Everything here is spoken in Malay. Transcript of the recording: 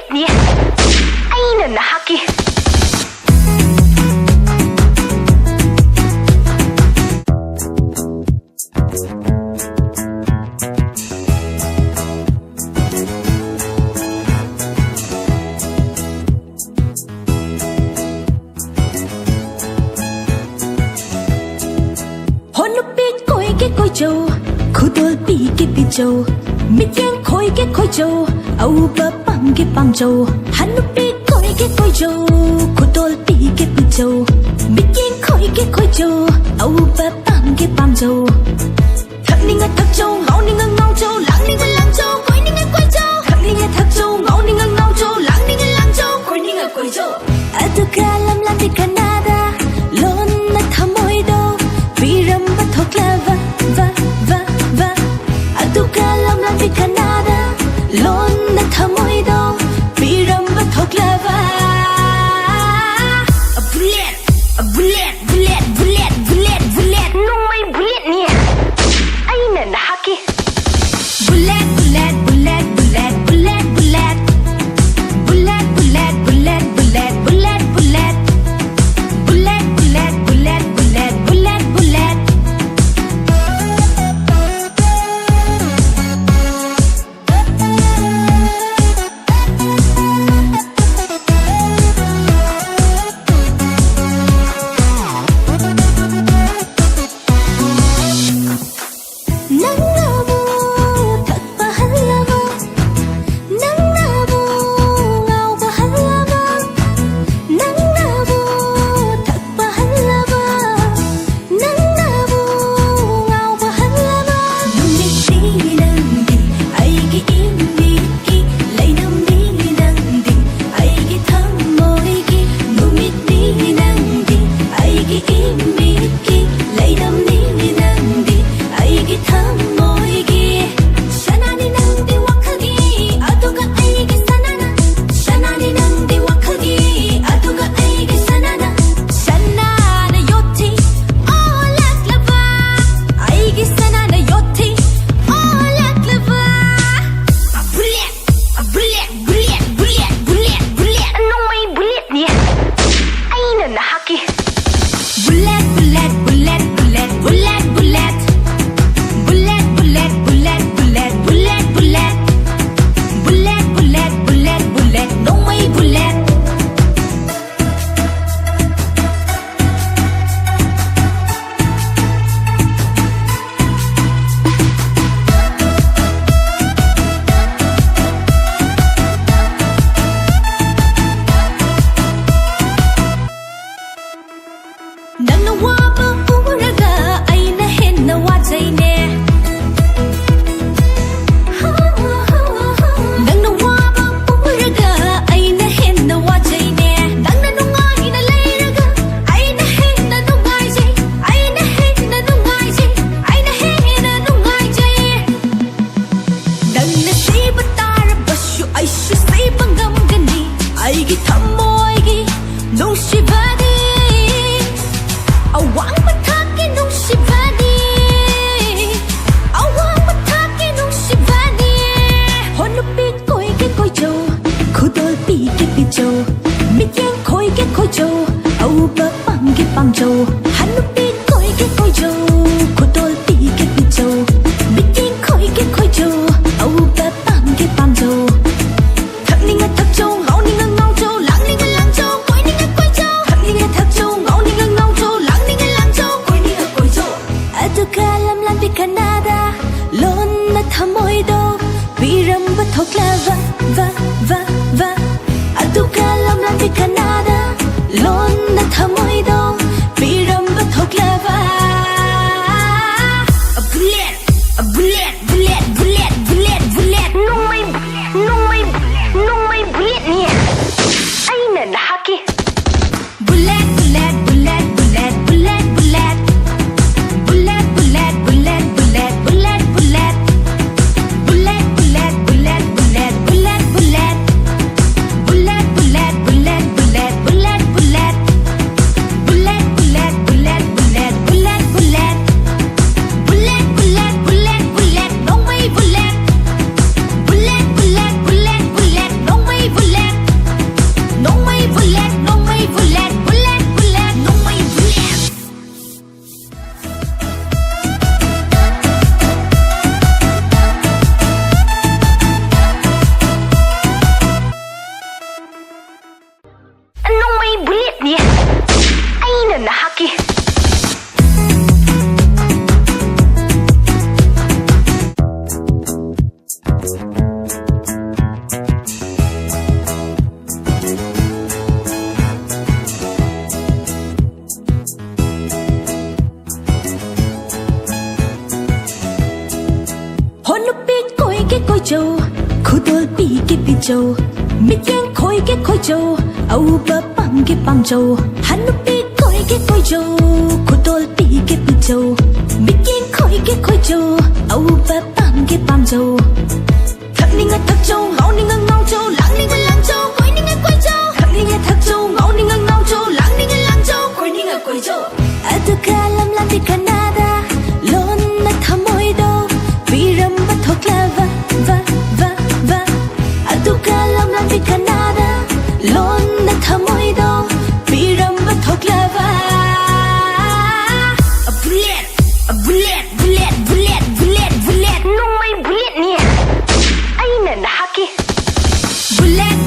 bullet niya ay nanahaki. Khôi châu, khu đôi bị châu, mít yang khôi châu, âu bờ băng châu, hắn lúc biết khôi châu, khu đôi bị châu, mít yang khôi châu, âu bờ băng châu, thật ninh thật châu, ngáo ninh ngao châu, lắng ninh lăng châu, quay ninh quay châu, thật ninh thật châu, ngáo ninh ngao châu, lắng ninh lăng châu, quay ninh quay châu. Aduga lam di Canada, lon na thamoy do, viram ba thok lava. Aduga lam di Canada, lon na thamoy do, viram ba thok lava. A bullet, nung may bullet niya ay nanahaki. Bullet. Băng châu, hắn lúc biết khôi châu, khu đôi bị châu, biết tiếng khôi châu, âu bờ băng châu, thật ninh thật châu, ngáo ninh ngao châu, lắng ninh lăng châu, quay ninh quay châu, thật ninh thật châu, ngáo ninh ngao châu, lắng ninh lăng châu, quay ninh quay châu. Aduga lam di Canada, lon na thamoy do, viram ba thok lava, va. Aduga lam di Canada, lon na thamoy do. Viram ba thok lava. A bullet, nung may bullet niya ay nanahaki. Bullet. Bullet. ke pijo mityen khoi jo au ba pam jo hanu pi khoi jo khutol pi ke pijo mityen khoi jo au ba pam jo thak ni nga thak jo ngau ni nga ngau jo lang ni nga lang jo koi ni nga jo thak ni nga thak jo ngau ni nga ngau jo lang ni nga lang jo koi ni nga jo adu kalam lam di kanada lon na thamoi do viram ba thokla va adu kalam lam di kanada lon na thamoi do viram ba thokla va a bullet nung may bullet niya ay nanahaki bullet